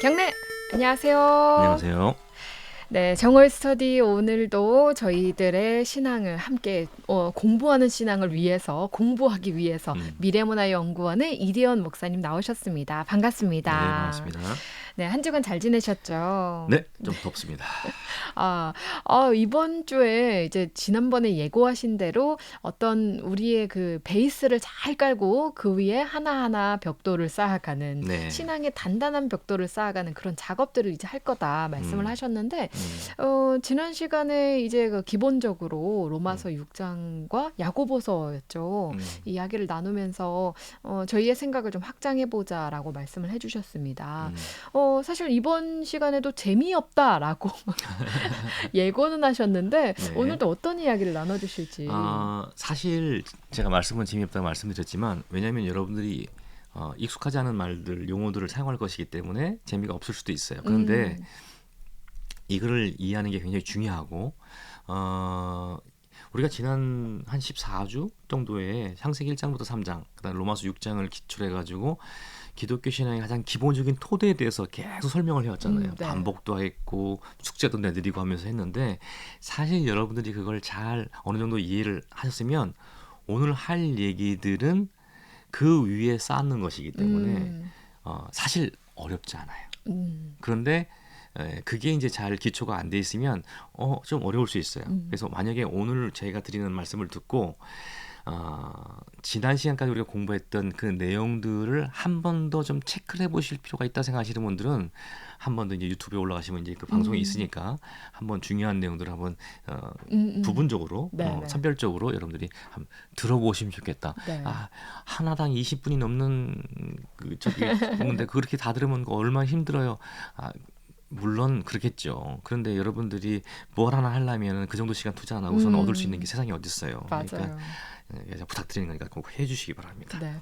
경례! 안녕하세요. 안녕하세요. 네, 정월 스터디 오늘도 저희들의 신앙을 함께 공부하는 신앙을 위해서 공부하기 위해서 미래문화연구원의 이대원 목사님 나오셨습니다. 네, 반갑습니다. 반갑습니다. 네, 한 주간 잘 지내셨죠? 네, 좀 덥습니다. 이번 주에 이제 지난번에 예고하신 대로 어떤 우리의 그 베이스를 잘 깔고 그 위에 하나하나 벽돌을 쌓아가는 네. 신앙의 단단한 벽돌을 쌓아가는 그런 작업들을 이제 할 거다 말씀을 하셨는데 지난 시간에 이제 그 기본적으로 로마서 6장과 야고보서였죠. 이야기를 나누면서 저희의 생각을 좀 확장해보자라고 말씀을 해주셨습니다. 사실 이번 시간에도 재미없다라고 예고는 하셨는데 네. 오늘도 어떤 이야기를 나눠주실지. 사실 제가 말씀은 재미없다고 말씀드렸지만 왜냐하면 여러분들이 익숙하지 않은 말들, 용어들을 사용할 것이기 때문에 재미가 없을 수도 있어요. 그런데 이거를 이해하는 게 굉장히 중요하고 우리가 지난 한 14주 정도에 창세기 1장부터 3장, 그다음 로마서 6장을 기초로 해가지고 기독교 신앙의 가장 기본적인 토대에 대해서 계속 설명을 해왔잖아요. 네. 반복도 했고 숙제도 내드리고 하면서 했는데 사실 여러분들이 그걸 잘 어느 정도 이해를 하셨으면 오늘 할 얘기들은 그 위에 쌓는 것이기 때문에 사실 어렵지 않아요. 그런데 그게 이제 잘 기초가 안 돼 있으면 좀 어려울 수 있어요. 그래서 만약에 오늘 제가 드리는 말씀을 듣고 지난 시간까지 우리가 공부했던 그 내용들을 한 번 더 좀 체크를 해보실 필요가 있다 생각하시는 분들은 한 번 더 이제 유튜브에 올라가시면 이제 그 방송이 있으니까 한번 중요한 내용들을 한번 부분적으로 선별적으로 여러분들이 한번 들어보시면 좋겠다. 네. 하나당 20분이 넘는 근데 그렇게 다 들으면 얼마나 힘들어요. 물론 그렇겠죠. 그런데 여러분들이 뭘 하나 하려면 그 정도 시간 투자 안 하고서는 얻을 수 있는 게 세상에 어디 있어요. 맞아요. 그러니까 부탁드리는 거니까 꼭 해주시기 바랍니다. 네.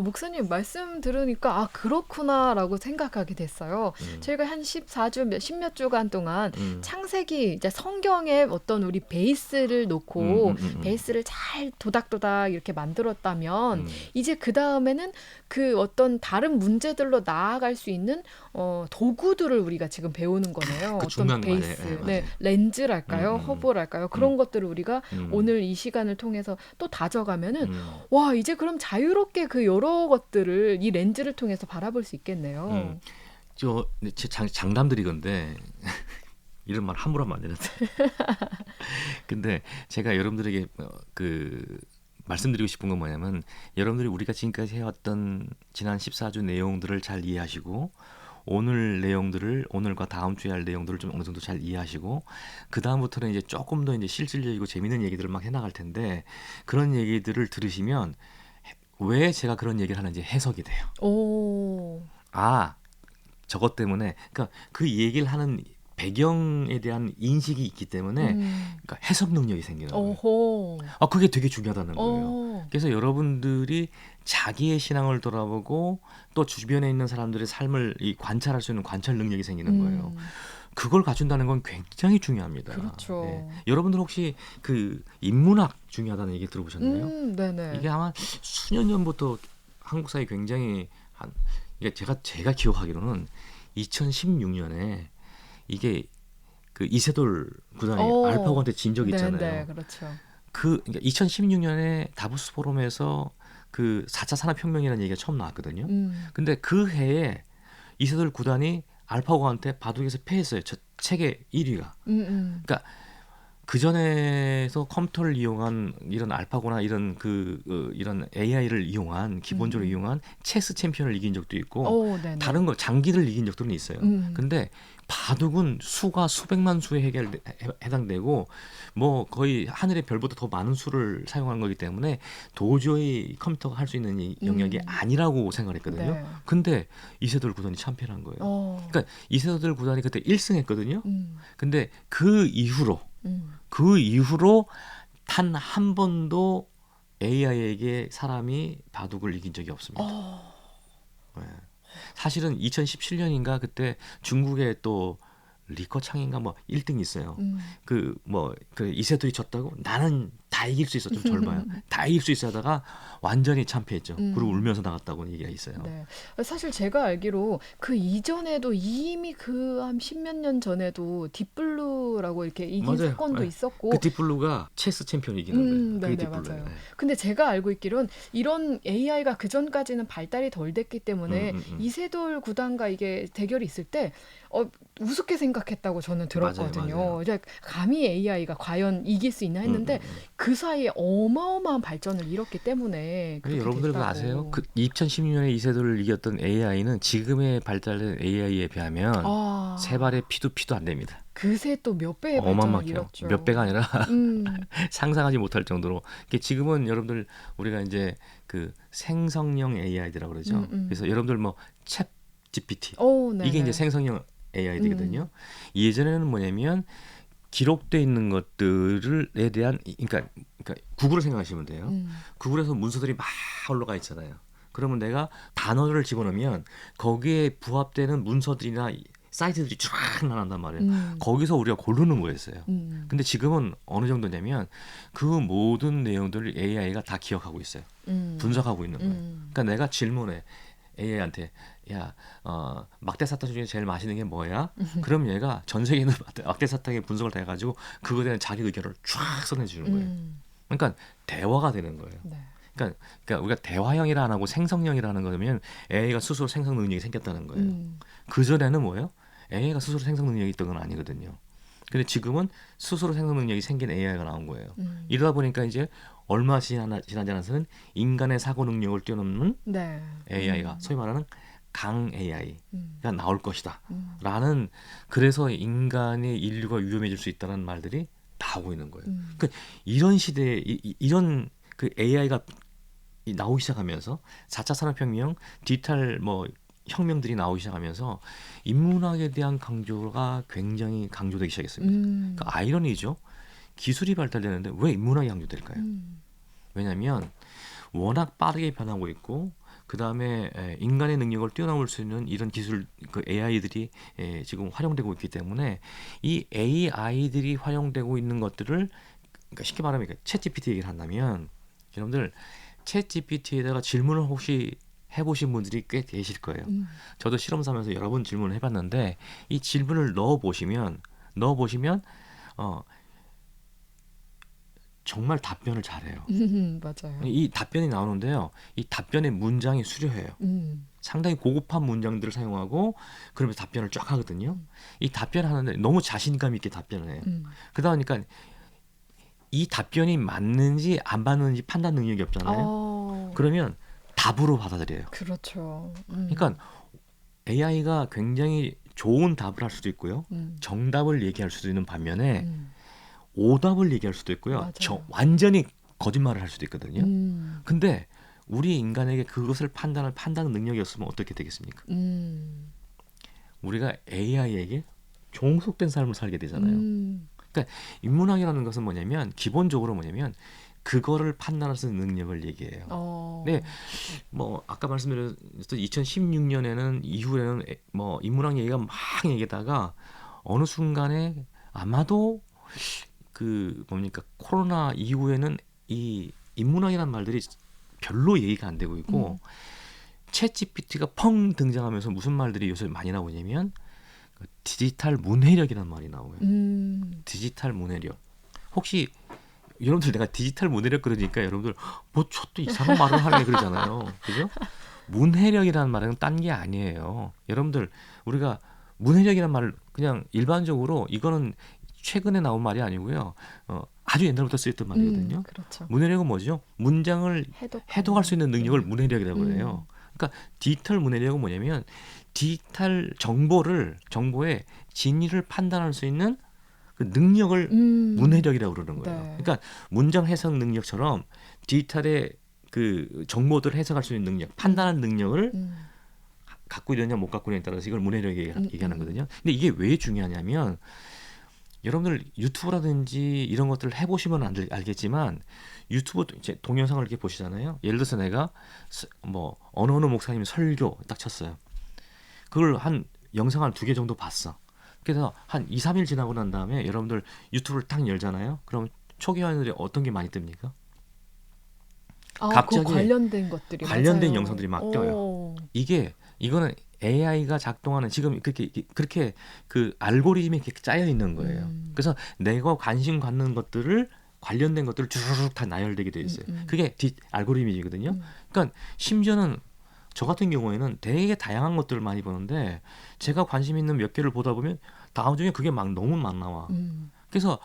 목사님 말씀 들으니까 그렇구나라고 생각하게 됐어요. 저희가 한 14주, 10몇 주간 동안 창세기 이제 성경의 어떤 우리 베이스를 놓고 베이스를 잘 도닥도닥 이렇게 만들었다면 이제 그 다음에는 그 어떤 다른 문제들로 나아갈 수 있는 도구들을 우리가 지금 배우는 거네요. 그 어떤 베이스, 렌즈랄까요, 허브랄까요, 그런 것들을 우리가 오늘 이 시간을 통해서 또 다져가면은 와, 이제 그럼 자유롭게 그 여러 것들을 이 렌즈를 통해서 바라볼 수 있겠네요. 제 장담드리건데 이런 말 함부로 하면 안 되는데 근데 제가 여러분들에게 말씀드리고 싶은 건 뭐냐면 여러분들이 우리가 지금까지 해왔던 지난 14주 내용들을 잘 이해하시고 오늘 내용들을 오늘과 다음 주에 할 내용들을 좀 어느 정도 잘 이해하시고 그 다음부터는 이제 조금 더 이제 실질적이고 재밌는 얘기들을 막 해나갈 텐데 그런 얘기들을 들으시면 왜 제가 그런 얘기를 하는지 해석이 돼요. 저것 때문에 그러니까 그 얘기를 하는 배경에 대한 인식이 있기 때문에 그러니까 해석 능력이 생기는 거예요. 그게 되게 중요하다는 거예요. 그래서 여러분들이 자기의 신앙을 돌아보고 또 주변에 있는 사람들의 삶을 관찰할 수 있는 관찰 능력이 생기는 거예요. 그걸 갖춘다는 건 굉장히 중요합니다. 그렇죠. 네. 여러분들 혹시 그 인문학 중요하다는 얘기 들어보셨나요? 네네. 이게 아마 수년 전부터 한국 사회 굉장히 이게 제가 기억하기로는 2016년에 이게 그 이세돌 구단이 알파고한테 진 적이 있잖아요. 네, 그렇죠. 그러니까 2016년에 다보스 포럼에서 그 4차 산업혁명이라는 얘기가 처음 나왔거든요. 근데 그 해에 이세돌 구단이 알파고한테 바둑에서 패했어요. 저 세계 1위가. 그러니까 그 전에서 컴퓨터를 이용한 이런 알파고나 이런 이런 AI를 이용한 기본적으로 이용한 체스 챔피언을 이긴 적도 있고 다른 거 장기를 이긴 적들은 있어요. 근데 바둑은 수가 수백만 수에 해당되고 뭐 거의 하늘의 별보다 더 많은 수를 사용한 거기 때문에 도저히 컴퓨터가 할 수 있는 영역이 아니라고 생각했거든요. 네. 근데 이세돌 구단이 참패한 거예요. 그러니까 이세돌 구단이 그때 1승했거든요. 근데 그 이후로 단 한 번도 AI에게 사람이 바둑을 이긴 적이 없습니다. 네. 사실은 2017년인가 그때 중국에 또 리커창인가 뭐 1등이 있어요. 그 이세돌이 졌다고 나는 다 이길 수 있어 좀 젊어요. 다 이길 수 있어 하다가 완전히 참패했죠. 그리고 음. 울면서 나갔다고 얘기가 있어요. 네. 사실 제가 알기로 그 이전에도 이미 그 한 십몇 년 전에도 딥블루라고 이렇게 이긴 맞아요. 사건도 네. 있었고 그 딥블루가 체스 챔피언이 이기는 거예요. 그게 네네, 딥블루예요. 맞아요. 근데 제가 알고 있기론 이런 AI가 그 전까지는 발달이 덜 됐기 때문에 이세돌 구단과 이게 대결이 있을 때 우습게 생각했다고 저는 들었거든요. 맞아요. 이제 감히 AI가 과연 이길 수 있나 했는데 그 사이에 어마어마한 발전을 이뤘기 때문에 근데 그렇게 여러분들 그거 됐다고. 아세요? 그 2016년에 이세돌을 이겼던 AI는 지금의 발달된 AI에 비하면 아, 세 발의 피도 안 됩니다. 그새 또 몇 배의 발전을 어마어마해요. 이뤘죠. 몇 배가 아니라 음, 상상하지 못할 정도로. 이게 지금은 여러분들 우리가 이제 그 생성형 AI들이라고 그러죠. 그래서 여러분들 뭐 챗 GPT 오, 이게 네네. 이제 생성형 AI들이거든요. 예전에는 뭐냐면 기록돼 있는 것들에 대한 그러니까 구글을 생각하시면 돼요. 구글에서 문서들이 막 올라가 있잖아요. 그러면 내가 단어를 집어넣으면 거기에 부합되는 문서들이나 사이트들이 쫙 나온단 말이에요. 거기서 우리가 고르는 거였어요. 근데 지금은 어느 정도냐면 그 모든 내용들을 AI가 다 기억하고 있어요. 분석하고 있는 거예요. 그러니까 내가 질문해 AI한테 야, 막대사탕 중에 제일 맛있는 게 뭐야? 그럼 얘가 전 세계 있는 막대사탕의 분석을 다 해가지고 그거에 대한 자기 의견을 쫙 써내주는 거예요. 그러니까 대화가 되는 거예요. 네. 그러니까 우리가 대화형이라 안 하고 생성형이라는 거면 AI가 스스로 생성 능력이 생겼다는 거예요. 그 전에는 뭐예요? AI가 스스로 생성 능력이 있던 건 아니거든요. 근데 지금은 스스로 생성 능력이 생긴 AI가 나온 거예요. 이러다 보니까 이제 얼마 지나지 않아서는 인간의 사고 능력을 뛰어넘는 네. AI가 소위 말하는 강 AI가 나올 것이다. 라는 그래서 인간의 인류가 위험해질 수 있다는 말들이 나오고 있는 거예요. 그러니까 이런 시대에 이런 그 AI가 나오기 시작하면서 4차 산업혁명, 디지털 뭐 혁명들이 나오기 시작하면서 인문학에 대한 강조가 굉장히 강조되기 시작했습니다. 그러니까 아이러니죠. 기술이 발달되는데 왜 인문학이 강조될까요? 왜냐하면 워낙 빠르게 변하고 있고 그 다음에 인간의 능력을 뛰어넘을 수 있는 이런 기술 그 AI들이 지금 활용되고 있기 때문에 이 AI들이 활용되고 있는 것들을 그러니까 쉽게 말하면 챗 GPT 얘기를 한다면 여러분들 챗 GPT에다가 질문을 혹시 해보신 분들이 꽤 계실 거예요. 저도 실험사면서 여러 번 질문을 해봤는데 이 질문을 넣어보시면 정말 답변을 잘해요. 맞아요. 이 답변이 나오는데요. 이 답변의 문장이 수려해요. 상당히 고급한 문장들을 사용하고 그러면서 답변을 쫙 하거든요. 이 답변을 하는데 너무 자신감 있게 답변을 해요. 그러다 보니까 이 답변이 맞는지 안 맞는지 판단 능력이 없잖아요. 그러면 답으로 받아들여요. 그렇죠. 그러니까 AI가 굉장히 좋은 답을 할 수도 있고요. 정답을 얘기할 수도 있는 반면에 오답을 얘기할 수도 있고요. 완전히 거짓말을 할 수도 있거든요. 근데 우리 인간에게 그것을 판단 능력이 없으면 어떻게 되겠습니까? 우리가 AI에게 종속된 삶을 살게 되잖아요. 그러니까 인문학이라는 것은 뭐냐면 기본적으로 뭐냐면 그거를 판단할 수 있는 능력을 얘기해요. 네, 뭐 아까 말씀드렸던 2016년에는 이후에는 뭐 인문학 얘기가 막 얘기하다가 어느 순간에 아마도 그 뭡니까 코로나 이후에는 이 인문학이라는 말들이 별로 얘기가 안 되고 있고 챗 GPT가 펑 등장하면서 무슨 말들이 요새 많이 나오냐면 디지털 문해력이라는 말이 나와요. 디지털 문해력. 혹시 여러분들 내가 디지털 문해력 그러니까 여러분들 뭐 저 또 이상한 말을 하네 그러잖아요. 그죠? 문해력이라는 말은 딴 게 아니에요. 여러분들 우리가 문해력이라는 말을 그냥 일반적으로 이거는 최근에 나온 말이 아니고요. 아주 옛날부터 쓰였던 말이거든요. 그렇죠. 문해력은 뭐죠? 문장을 해독할 수 있는 능력을 문해력이라고 해요. 그러니까 디지털 문해력은 뭐냐면 디지털 정보의 진위를 판단할 수 있는 그 능력을 문해력이라고 그러는 거예요. 네. 그러니까 문장 해석 능력처럼 디지털의 그 정보들을 해석할 수 있는 능력, 판단하는 능력을 갖고 있느냐 못 갖고 있느냐에 따라서 이걸 문해력이 얘기하는 거거든요. 근데 이게 왜 중요하냐면 여러분들 유튜브라든지 이런 것들을 해보시면 알겠지만 유튜브 이제 동영상을 이렇게 보시잖아요. 예를 들어서 내가 뭐 어느 목사님 설교 딱 쳤어요. 그걸 한 영상 한 2개 정도 봤어. 그래서 한 2, 3일 지나고 난 다음에 여러분들 유튜브를 딱 열잖아요. 그럼 초기 화면들이 어떤 게 많이 뜹니까? 그 갑자기 관련된 것들이 관련된 맞아요. 영상들이 막 떠요. 오. 이거는 AI가 작동하는 지금 그렇게 그 알고리즘이 이렇게 짜여 있는 거예요. 그래서 내가 관심 갖는 것들을 관련된 것들을 주르륵 다 나열되게 돼 있어요. 그게 알고리즘이거든요. 그러니까 심지어는 저 같은 경우에는 되게 다양한 것들을 많이 보는데 제가 관심 있는 몇 개를 보다 보면 다음 중에 그게 막 너무 막 나와. 그래서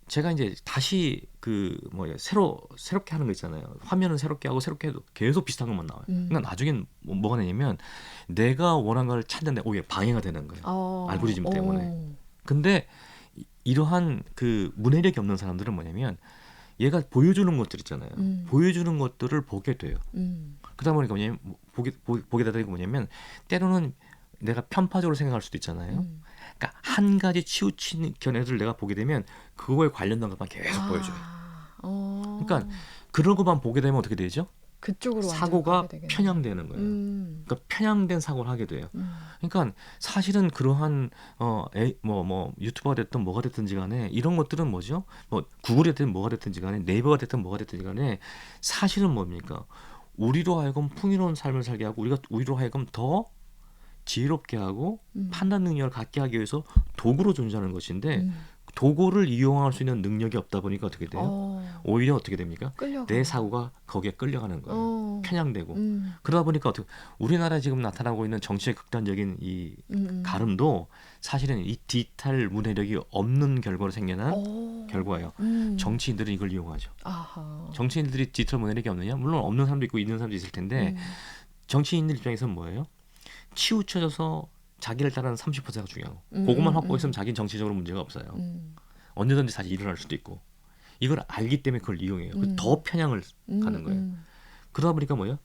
제가 이제 다시 그 뭐야 새롭게 하는 거 있잖아요. 화면은 새롭게 하고 새롭게 해도 계속 비슷한 것만 나와요. 그러니까 나중엔 뭐가 되냐면 내가 원하는 걸 찾는데 오히려 방해가 되는 거예요. 알고리즘 때문에. 근데 이러한 그 문해력이 없는 사람들은 뭐냐면 얘가 보여주는 것들 있잖아요. 보여주는 것들을 보게 돼요. 그러다 보니까 뭐냐면 보게 되다 보니까 뭐냐면 때로는 내가 편파적으로 생각할 수도 있잖아요. 그러니까 한 가지 치우친 견해를 내가 보게 되면 그거에 관련된 것만 계속 보여줘요. 그러니까 그런 것만 보게 되면 어떻게 되죠? 그쪽으로 사고가 가게 되겠네요. 편향되는 거예요. 그러니까 편향된 사고를 하게 돼요. 그러니까 사실은 그러한 유튜버가 됐든 뭐가 됐든지 간에 이런 것들은 뭐죠? 뭐 구글이 됐든 뭐가 됐든지 간에 네이버가 됐든 뭐가 됐든지 간에 사실은 뭡니까? 우리로 하여금 풍요로운 삶을 살게 하고 우리로 하여금 더 지혜롭게 하고 판단 능력을 갖게 하기 위해서 도구로 존재하는 것인데 도구를 이용할 수 있는 능력이 없다 보니까 어떻게 돼요? 오히려 어떻게 됩니까? 내 사고가 거기에 끌려가는 거예요. 편향되고. 그러다 보니까 우리나라에 지금 나타나고 있는 정치의 극단적인 이 가름도 사실은 이 디지털 문해력이 없는 결과로 생겨난 결과예요. 정치인들은 이걸 이용하죠. 정치인들이 디지털 문해력이 없느냐? 물론 없는 사람도 있고 있는 사람도 있을 텐데 정치인들 입장에서는 뭐예요? 치우쳐져서 자기를 따르는 30%가 중요하고 그것만 확보했으면 자기는 정치적으로 문제가 없어요. 언제든지 다시 일어날 수도 있고 이걸 알기 때문에 그걸 이용해요. 더 편향을 가는 거예요. 그러다 보니까 뭐예요?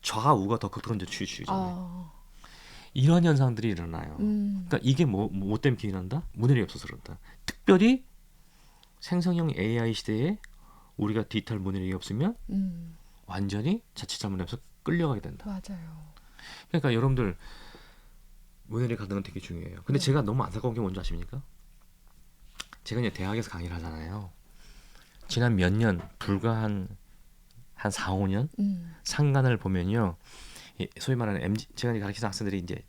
좌우가 더 극단적으로 치우치잖아요. 이런 현상들이 일어나요. 그러니까 이게 뭐 때문에 기인한다? 문해력이 없어서 그런다. 특별히 생성형 AI 시대에 우리가 디지털 문해력이 없으면 완전히 자칫 잘못해서 끌려가게 된다. 맞아요. 그러니까 여러분들 문해력 갖는 건 되게 중요해요. 근데 제가 너무 안타까운 게 뭔지 아십니까? 제가 이제 대학에서 강의를 하잖아요. 지난 몇 년, 불과 한 4, 5년 상간을 보면요. 소위 말하는 제가 가르치는 학생들이 이제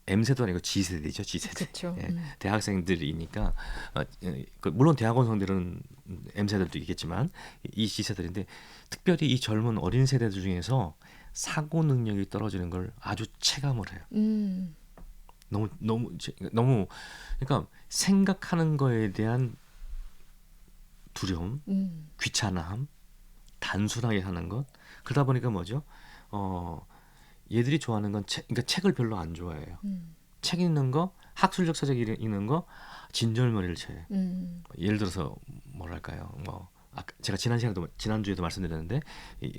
M세도 아니고 G세대죠. G세대. 그쵸. 예, 대학생들이니까 물론 대학원생들은 M세대도 있겠지만 이 G세대인데 특별히 이 젊은 어린 세대들 중에서 사고 능력이 떨어지는 걸 아주 체감을 해요. 너무 그러니까 생각하는 거에 대한 두려움, 귀찮아함, 단순하게 하는 것. 그러다 보니까 뭐죠? 얘들이 좋아하는 건 그러니까 책을 별로 안 좋아해요. 책 읽는 거, 학술적 서적 읽는 거, 진절머리를 쳐요. 예를 들어서 뭐랄까요? 제가 지난주에도 말씀드렸는데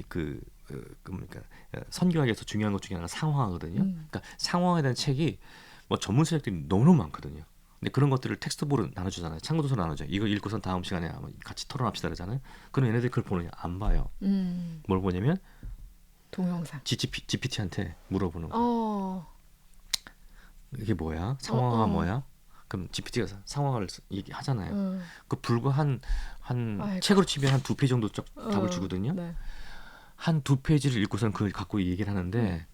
그러니까 선교학에서 중요한 것 중에 하나가 상황하거든요. 그러니까 상황에 대한 책이 뭐 전문 서적들이 너무 많거든요. 근데 그런 것들을 텍스트북으로 나눠주잖아요. 참고도서 나눠줘. 이거 읽고선 다음 시간에 같이 토론합시다 그러잖아요. 그럼 얘네들이 그걸 보느냐? 안 봐요. 뭘 보냐면 동영상. GPT한테 물어보는 거. 이게 뭐야? 상황화 뭐야? 그럼 GPT가 상황을 얘기하잖아요. 그 불과 한 책으로 치면 한 2페이지 정도 답을 주거든요. 네. 한 2페이지를 읽고선 그걸 갖고 얘기를 하는데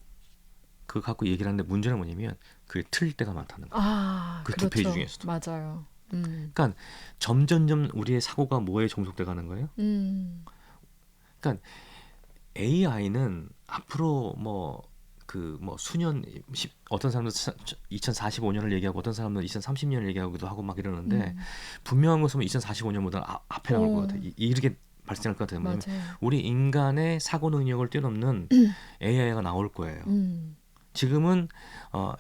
그거 갖고 얘기를 하는데 문제는 뭐냐면 그게 틀릴 때가 많다는 거예요. 그 2페이지 중에서도. 맞아요. 그러니까 점점점 우리의 사고가 뭐에 종속돼 가는 거예요? 그러니까 AI는 앞으로 수년 어떤 사람들 2045년을 얘기하고 어떤 사람들은 2030년을 얘기하기도 하고 막 이러는데 분명한 것은 2045년보다 앞에 나올 것 같아요. 이렇게 발생할 것 같아요. 뭐냐면 우리 인간의 사고 능력을 뛰어넘는 AI가 나올 거예요. 지금은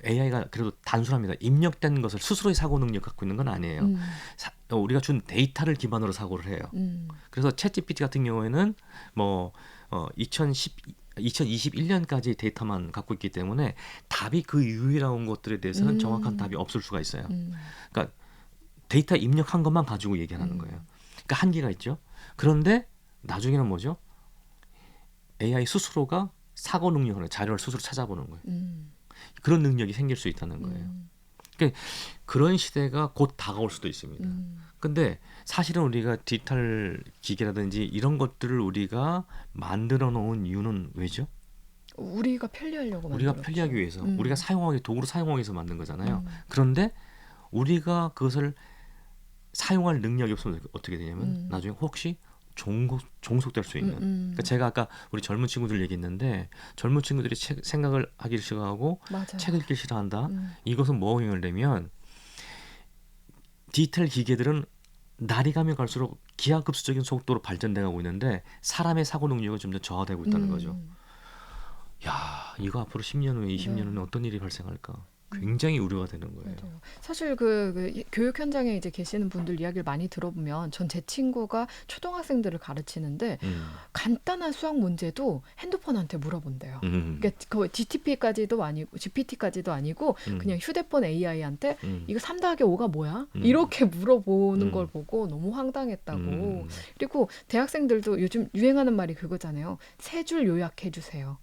AI가 그래도 단순합니다. 입력된 것을 스스로의 사고 능력 갖고 있는 건 아니에요. 우리가 준 데이터를 기반으로 사고를 해요. 그래서 챗GPT 같은 경우에는 2021년까지 데이터만 갖고 있기 때문에 답이 그 이후에 나온 것들에 대해서는 정확한 답이 없을 수가 있어요. 그러니까 데이터 입력한 것만 가지고 얘기하는 거예요. 그러니까 한계가 있죠. 그런데 나중에는 뭐죠? AI 스스로가 사고 능력을 자료를 스스로 찾아보는 거예요. 그런 능력이 생길 수 있다는 거예요. 그러니까 그런 시대가 곧 다가올 수도 있습니다. 근데 사실은 우리가 디지털 기기라든지 이런 것들을 우리가 만들어 놓은 이유는 왜죠? 우리가 편리하려고 우리가 편리하기 만들었죠. 위해서, 우리가 사용하기 도구로 사용하기 위해서 만든 거잖아요. 음. 그런데 우리가 그것을 사용할 능력이 없으면 어떻게 되냐면 나중에 혹시 종속될 수 있는. 그러니까 제가 아까 우리 젊은 친구들 얘기했는데 젊은 친구들이 생각을 하기를 싫어하고 맞아요. 책 읽기를 싫어한다. 이것은 뭐가 영향을 내면 디지털 기계들은 날이 가면 갈수록 기하급수적인 속도로 발전돼 가고 있는데 사람의 사고 능력은 점점 저하되고 있다는 거죠. 야, 이거 앞으로 10년 후에 20년 후에 어떤 일이 발생할까? 굉장히 우려가 되는 거예요. 맞아요. 사실 그 교육 현장에 이제 계시는 분들 이야기를 많이 들어보면 전 제 친구가 초등학생들을 가르치는데 간단한 수학 문제도 핸드폰한테 물어본대요. 그러니까 거의 GPT까지도 아니고 그냥 휴대폰 AI한테 이거 3 더하기 5가 뭐야? 이렇게 물어보는 걸 보고 너무 황당했다고. 그리고 대학생들도 요즘 유행하는 말이 그거잖아요. 세 줄 요약해 주세요.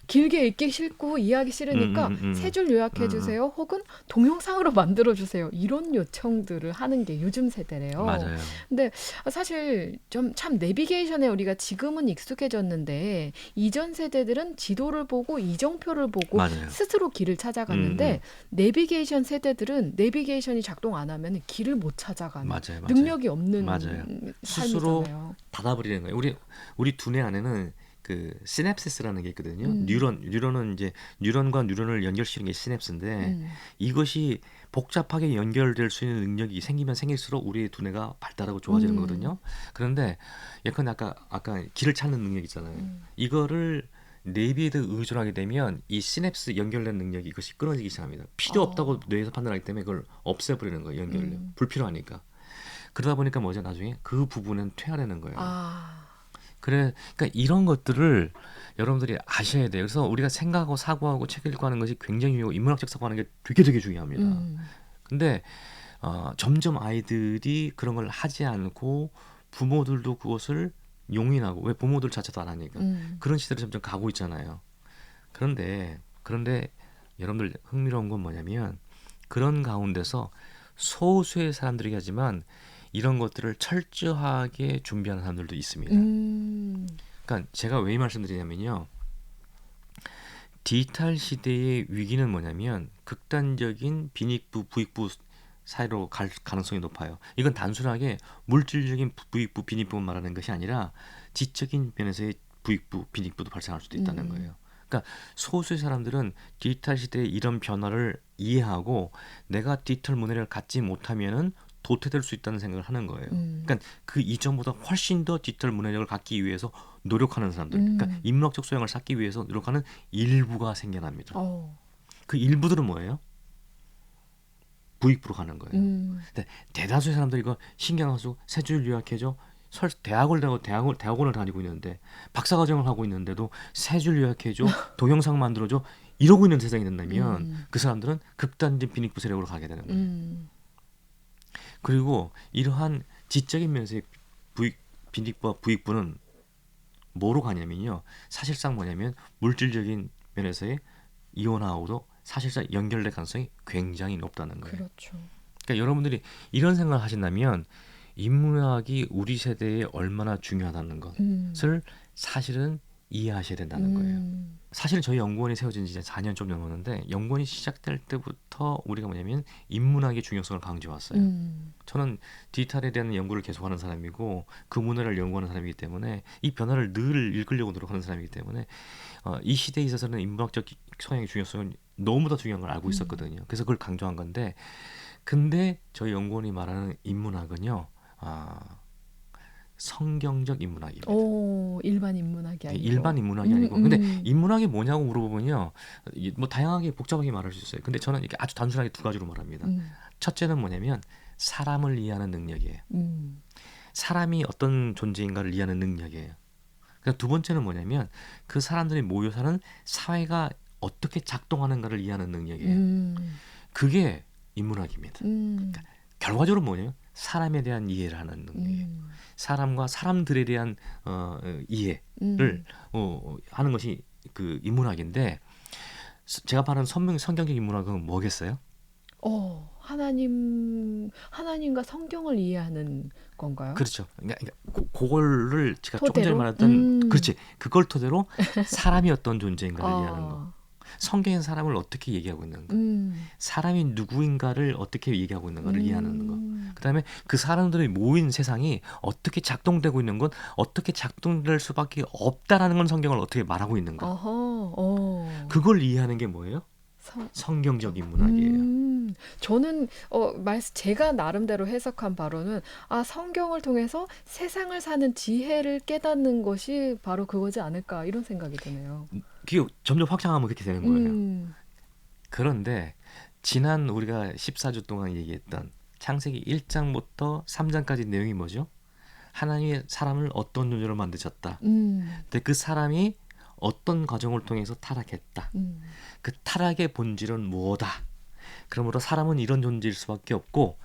길게 읽기 싫고 이해하기 싫으니까 세 줄 요약해 주세요. 혹은 동영상으로 만들어 주세요. 이런 요청들을 하는 게 요즘 세대래요. 맞아요. 근데 사실 좀 참 내비게이션에 우리가 지금은 익숙해졌는데 이전 세대들은 지도를 보고 이정표를 보고 맞아요. 스스로 길을 찾아갔는데 내비게이션 세대들은 내비게이션이 작동 안 하면 길을 못 찾아가는 맞아요. 능력이 없는 맞아요. 스스로 삶이잖아요. 닫아버리는 거예요. 우리 두뇌 안에는 그 시냅시스라는 게 있거든요. 뉴런은 이제 뉴런과 뉴런을 연결시키는 게 시냅스인데 이것이 복잡하게 연결될 수 있는 능력이 생기면 생길수록 우리의 두뇌가 발달하고 좋아지는 거거든요. 그런데 약간 아까 길을 찾는 능력 있잖아요. 이거를 내비에 의존하게 되면 이 시냅스 연결된 능력이 이것이 끊어지기 시작합니다. 필요 없다고 뇌에서 판단하기 때문에 그걸 없애버리는 거예요. 연결을 불필요하니까. 그러다 보니까 뭐죠? 나중에 그 부분은 퇴화되는 거예요. 그러니까 이런 것들을 여러분들이 아셔야 돼요. 그래서 우리가 생각하고 사고하고 책 읽고 하는 것이 굉장히 중요하고 인문학적 사고하는 게 되게 중요합니다. 근데 점점 아이들이 그런 걸 하지 않고 부모들도 그것을 용인하고 왜 부모들 자체도 안 하니까 그런 시대로 점점 가고 있잖아요. 그런데 여러분들 흥미로운 건 뭐냐면 그런 가운데서 소수의 사람들이 하지만 이런 것들을 철저하게 준비하는 사람들도 있습니다. 그러니까 제가 왜 이 말씀드리냐면요. 디지털 시대의 위기는 뭐냐면 극단적인 빈익부, 부익부 사이로 갈 가능성이 높아요. 이건 단순하게 물질적인 부익부, 빈익부만 말하는 것이 아니라 지적인 면에서의 부익부, 빈익부도 발생할 수도 있다는 거예요. 그러니까 소수의 사람들은 디지털 시대의 이런 변화를 이해하고 내가 디지털 문화를 갖지 못하면은 도태될 수 있다는 생각을 하는 거예요. 그러니까 그 이전보다 훨씬 더 디지털 문화력을 갖기 위해서 노력하는 사람들, 그러니까 인문학적 소양을 쌓기 위해서 노력하는 일부가 생겨납니다. 그 일부들은 뭐예요? 부익부로 가는 거예요. 근데 대다수의 사람들이 이거 신경 안 쓰고 세 줄 요약해줘. 대학원을 다니고 있는데 박사과정을 하고 있는데도 세 줄 요약해줘. 동영상 만들어줘. 이러고 있는 세상이 된다면 그 사람들은 극단적인 빈익부 세력으로 가게 되는 거예요. 그리고 이러한 지적인 면에서의 빈익부와 부익부는 뭐로 가냐면요. 사실상 뭐냐면 물질적인 면에서의 이온화하고도 사실상 연결될 가능성이 굉장히 높다는 거예요. 그렇죠. 그러니까 여러분들이 이런 생각을 하신다면 인문학이 우리 세대에 얼마나 중요하다는 것을 사실은 이해하셔야 된다는 거예요. 사실은 저희 연구원이 세워진 지 이제 4년 좀 넘었는데 연구원이 시작될 때부터 우리가 뭐냐면 인문학의 중요성을 강조했어요. 저는 디지털에 대한 연구를 계속하는 사람이고 그 문화를 연구하는 사람이기 때문에 이 변화를 늘 읽으려고 노력하는 사람이기 때문에 이 시대에 있어서는 인문학적 성향의 중요성은 너무나 중요한 걸 알고 있었거든요. 그래서 그걸 강조한 건데 근데 저희 연구원이 말하는 인문학은요. 성경적 인문학입니다. 일반 인문학이 아니고. 일반 인문학이 아니고. 근데 인문학이 뭐냐고 물어보면요. 뭐 다양하게 복잡하게 말할 수 있어요. 근데 저는 이렇게 아주 단순하게 두 가지로 말합니다. 첫째는 뭐냐면 사람을 이해하는 능력이에요. 사람이 어떤 존재인가를 이해하는 능력이에요. 그러니까 두 번째는 뭐냐면 그 사람들이 모여 사는 사회가 어떻게 작동하는가를 이해하는 능력이에요. 그게 인문학입니다. 그러니까 결과적으로 뭐냐면 사람에 대한 이해를 하는 능력이에요. 사람과 사람들에 대한 이해를 하는 것이 그 인문학인데 제가 말하는 성경적 인문학은 뭐겠어요? 하나님과 성경을 이해하는 건가요? 그렇죠. 그러니까 그거를 제가 조금 전에 토대로? 말했던 그렇지. 그걸 토대로 사람이 어떤 존재인가를 이해하는 거. 어, 성경의 사람을 어떻게 얘기하고 있는가. 음, 사람이 누구인가를 어떻게 얘기하고 있는가를 이해하는 거. 음, 그다음에 그 사람들이 모인 세상이 어떻게 작동되고 있는 건 어떻게 작동될 수밖에 없다라는 건 성경을 어떻게 말하고 있는가. 어허, 그걸 이해하는 게 뭐예요? 성, 성경적인 문학이에요. 저는 제가 나름대로 해석한 바로는 성경을 통해서 세상을 사는 지혜를 깨닫는 것이 바로 그거지 않을까 이런 생각이 드네요. 그게 점점 확장하면 그렇게 되는 거예요. 음, 그런데 지난 우리가 14주 동안 얘기했던 창세기 1장부터 3장까지 내용이 뭐죠? 하나님의 사람을 어떤 존재로 만드셨다. 근데 그 사람이 어떤 과정을 통해서 타락했다. 그 타락의 본질은 무엇이다. 그러므로 사람은 이런 존재일 수밖에 없고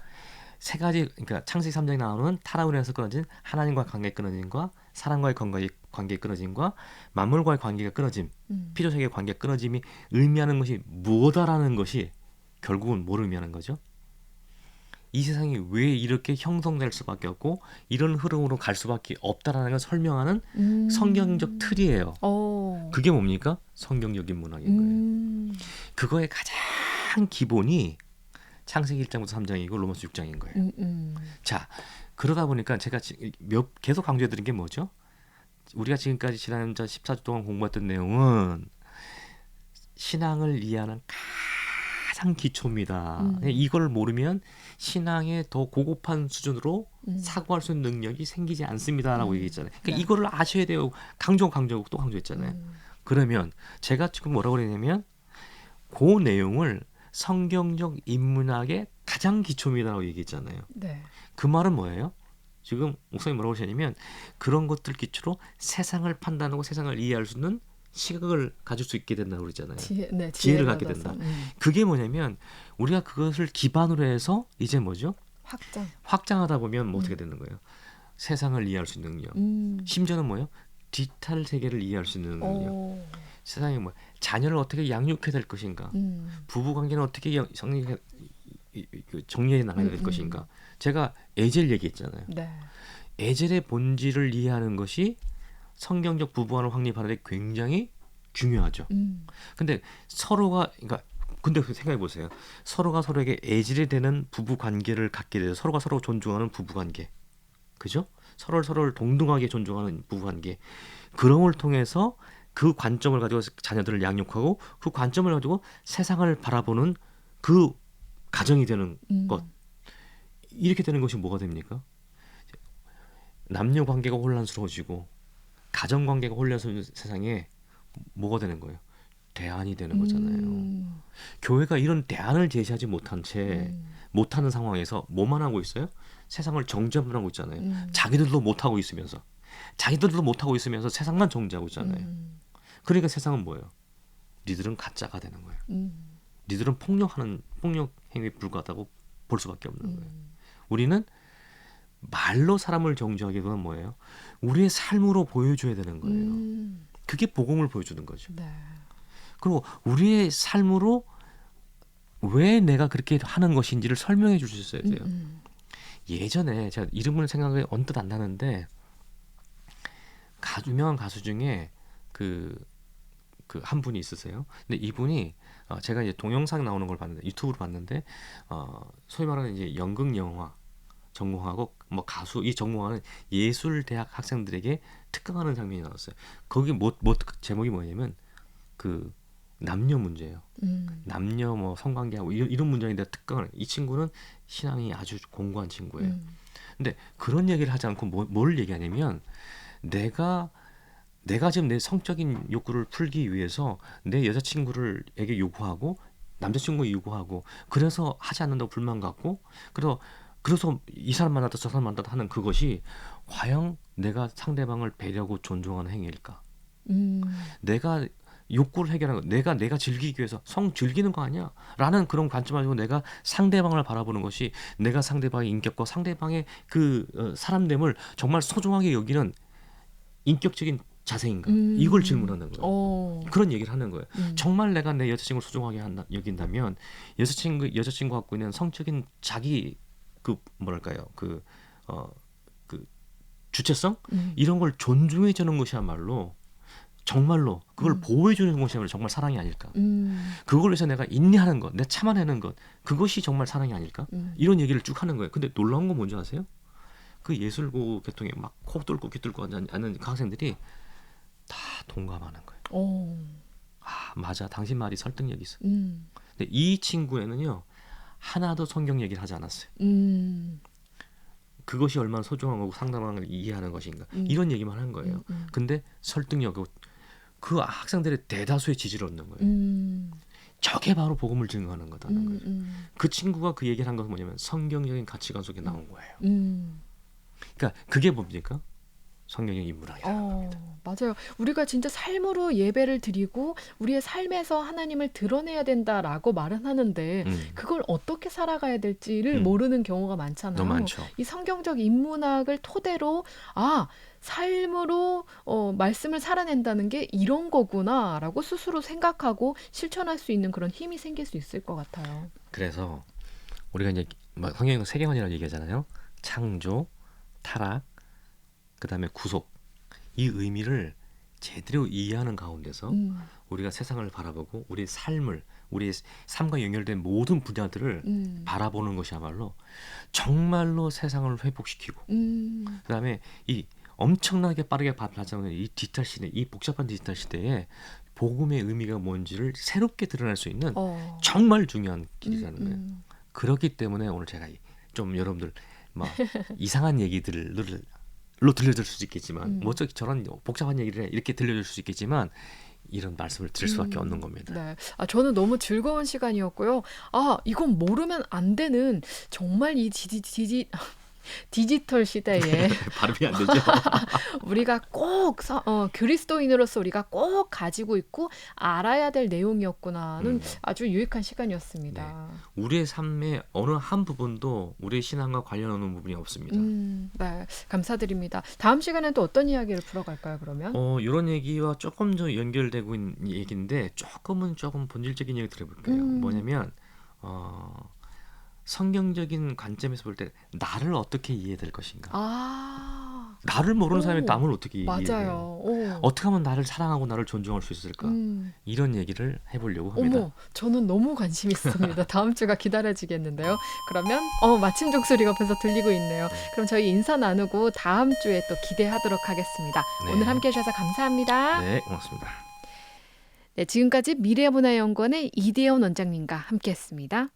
세 가지 그러니까 창세기 3장에 나오는 타락으로 해서 끊어진 하나님과 관계 끊어짐과 사람과의 관계 끊어짐과 만물과의 관계가 끊어짐, 피조세계의 관계 끊어짐이 의미하는 것이 무엇이다라는 것이 결국은 뭘 의미하는 거죠? 이 세상이 왜 이렇게 형성될 수밖에 없고 이런 흐름으로 갈 수밖에 없다라는 걸 설명하는 성경적 틀이에요. 그게 뭡니까? 성경적인 문학인 거예요. 그거의 가장 기본이 창세기 1장부터 3장이고 로마서 6장인 거예요. 자, 그러다 보니까 제가 계속 강조해드린 게 뭐죠? 우리가 지금까지 지난 14주 동안 공부했던 내용은 신앙을 이해하는 가장 기초입니다. 이걸 모르면 신앙의 더 고급한 수준으로 사고할 수 있는 능력이 생기지 않습니다라고 얘기했잖아요. 그러니까 네. 이거를 아셔야 돼요. 강조하고 또 강조했잖아요. 그러면 제가 지금 뭐라고 그랬냐면 그 내용을 성경적 인문학의 가장 기초입니다라고 얘기했잖아요. 네. 그 말은 뭐예요? 지금 목사님 뭐라고 하셨냐면 그런 것들 기초로 세상을 판단하고 세상을 이해할 수 있는 시각을 가질 수 있게 된다고 그랬잖아요. 지혜를 갖게 된다. 그게 뭐냐면 우리가 그것을 기반으로 해서 이제 뭐죠? 확장하다 보면 뭐 어떻게 되는 거예요? 세상을 이해할 수 있는 능력. 심지어는 뭐예요? 디지털 세계를 이해할 수 있는 능력. 세상에 뭐 자녀를 어떻게 양육해야 될 것인가? 부부 관계는 어떻게 정리해 나가야 될 것인가? 제가 에젤 얘기했잖아요. 네. 에젤의 본질을 이해하는 것이 성경적 부부관을 확립하는 데 굉장히 중요하죠. 근데 근데 생각해 보세요. 서로가 서로에게 에젤이 되는 부부 관계를 갖게 돼서 서로가 서로 존중하는 부부 관계. 그죠? 서로를 동등하게 존중하는 부부 관계. 그런 걸 통해서 그 관점을 가지고 자녀들을 양육하고 그 관점을 가지고 세상을 바라보는 그 가정이 되는 것. 이렇게 되는 것이 뭐가 됩니까? 남녀 관계가 혼란스러워지고 가정 관계가 혼란스러운 세상에 뭐가 되는 거예요? 대안이 되는 거잖아요. 교회가 이런 대안을 제시하지 못하는 상황에서 뭐만 하고 있어요? 세상을 정죄만 하고 있잖아요. 자기들도 못하고 있으면서 세상만 정죄하고 있잖아요. 그러니까 세상은 뭐예요? 니들은 가짜가 되는 거예요. 니들은 폭력 행위에 불과하다고 볼 수밖에 없는 거예요. 우리는 말로 사람을 정죄하기보다는 뭐예요? 우리의 삶으로 보여줘야 되는 거예요. 그게 복음을 보여주는 거죠. 네. 그리고 우리의 삶으로 왜 내가 그렇게 하는 것인지를 설명해 주셨어야 돼요. 예전에 제가 이름을 생각이 언뜻 안 나는데 유명한 가수 중에 그 한 분이 있으세요. 근데 이분이 제가 이제 동영상 나오는 걸 봤는데 유튜브로 봤는데 소위 말하는 이제 연극 영화 전공하고 뭐 가수 이 전공하는 예술 대학 학생들에게 특강하는 장면이 나왔어요. 거기 제목이 뭐냐면 그 남녀 문제예요. 남녀 뭐 성관계하고 이런 문제에 대한 특강을 이 친구는 신앙이 아주 공고한 친구예요. 근데 그런 얘기를 하지 않고 뭘 얘기하냐면 내가 지금 내 성적인 욕구를 풀기 위해서 내 여자친구를에게 요구하고 남자친구 요구하고 그래서 하지 않는다고 불만 갖고 그래서 이 사람 만났다 저 사람 만났다 하는 그것이 과연 내가 상대방을 배려하고 존중하는 행위일까? 내가 욕구를 해결하는 거, 내가 즐기기 위해서 즐기는 거 아니야? 라는 그런 관점을 가지고 내가 상대방을 바라보는 것이 내가 상대방의 인격과 상대방의 사람됨을 정말 소중하게 여기는 인격적인 자세인가? 이걸 질문하는 거예요. 어. 그런 얘기를 하는 거예요. 음. 정말 내가 내 여자친구를 소중하게 여긴다면 여자친구가 갖고 있는 성적인 자기 그 뭐랄까요? 그 주체성 이런 걸 존중해 주는 것이야말로 정말로 그걸 보호해 주는 것이야말로 정말 사랑이 아닐까? 그걸 위해서 내가 인내하는 것, 내가 참아내는 것, 그것이 정말 사랑이 아닐까? 이런 얘기를 쭉 하는 거예요. 근데 놀라운 건 뭔지 아세요? 그 예술고 계통에 막 코 뚫고 귀 뚫고 하는 그 학생들이 다 동감하는 거예요. 어. 아, 맞아. 당신 말이 설득력 있어. 음. 근데 이 친구에는요. 하나도 성경 얘기를 하지 않았어요. 음. 그것이 얼마나 소중한 거고 상당한 걸 이해하는 것인가. 이런 얘기만 한 거예요. 근데 설득력, 그 학생들의 대다수의 지지를 얻는 거예요. 저게 바로 복음을 증거하는 거다는 거죠. 그 친구가 그 얘기를 한 것은 뭐냐면 성경적인 가치관 속에 나온 거예요. 그러니까 그게 뭡니까? 성경적 인문학이라는 겁니다. 맞아요. 우리가 진짜 삶으로 예배를 드리고 우리의 삶에서 하나님을 드러내야 된다라고 말은 하는데 그걸 어떻게 살아가야 될지를 모르는 경우가 많잖아요. 너무 많죠. 이 성경적 인문학을 토대로 삶으로 말씀을 살아낸다는 게 이런 거구나라고 스스로 생각하고 실천할 수 있는 그런 힘이 생길 수 있을 것 같아요. 그래서 우리가 이제 성경 세계관이라고 얘기하잖아요. 창조, 타락, 그다음에 구속. 이 의미를 제대로 이해하는 가운데서 우리가 세상을 바라보고 우리의 삶과 연결된 모든 분야들을 바라보는 것이야말로 정말로 세상을 회복시키고 그다음에 이 엄청나게 빠르게 발전하는 이 디지털 시대, 이 복잡한 디지털 시대에 복음의 의미가 뭔지를 새롭게 드러낼 수 있는 정말 중요한 길이라는 거예요. 그렇기 때문에 오늘 제가 좀 여러분들 막 이상한 얘기들로 들려줄 수 있겠지만 뭐 저런 복잡한 얘기를 이렇게 들려줄 수 있겠지만 이런 말씀을 드릴 수밖에 없는 겁니다. 네. 저는 너무 즐거운 시간이었고요. 이건 모르면 안 되는 정말 이 디지털 시대에 발음이 안 되죠. 우리가 꼭 그리스도인으로서 우리가 꼭 가지고 있고 알아야 될 내용이었구나는 아주 유익한 시간이었습니다. 네. 우리의 삶의 어느 한 부분도 우리의 신앙과 관련하는 부분이 없습니다. 네, 감사드립니다. 다음 시간엔 또 어떤 이야기를 풀어갈까요, 그러면? 이런 얘기와 조금 더 연결되고 있는 얘기인데 조금 본질적인 얘기 들어볼게요. 뭐냐면 성경적인 관점에서 볼 때 나를 어떻게 이해해야 될 것인가? 나를 모르는 사람이 남을 어떻게 이해해요? 맞아요. 어떻게 하면 나를 사랑하고 나를 존중할 수 있을까? 이런 얘기를 해보려고 합니다. 어머, 저는 너무 관심 있습니다. 다음 주가 기다려지겠는데요. 그러면 마침 종소리가 벌써 들리고 있네요. 그럼 저희 인사 나누고 다음 주에 또 기대하도록 하겠습니다. 네. 오늘 함께해 주셔서 감사합니다. 네, 고맙습니다. 네, 지금까지 미래문화연구원의 이대원 원장님과 함께했습니다.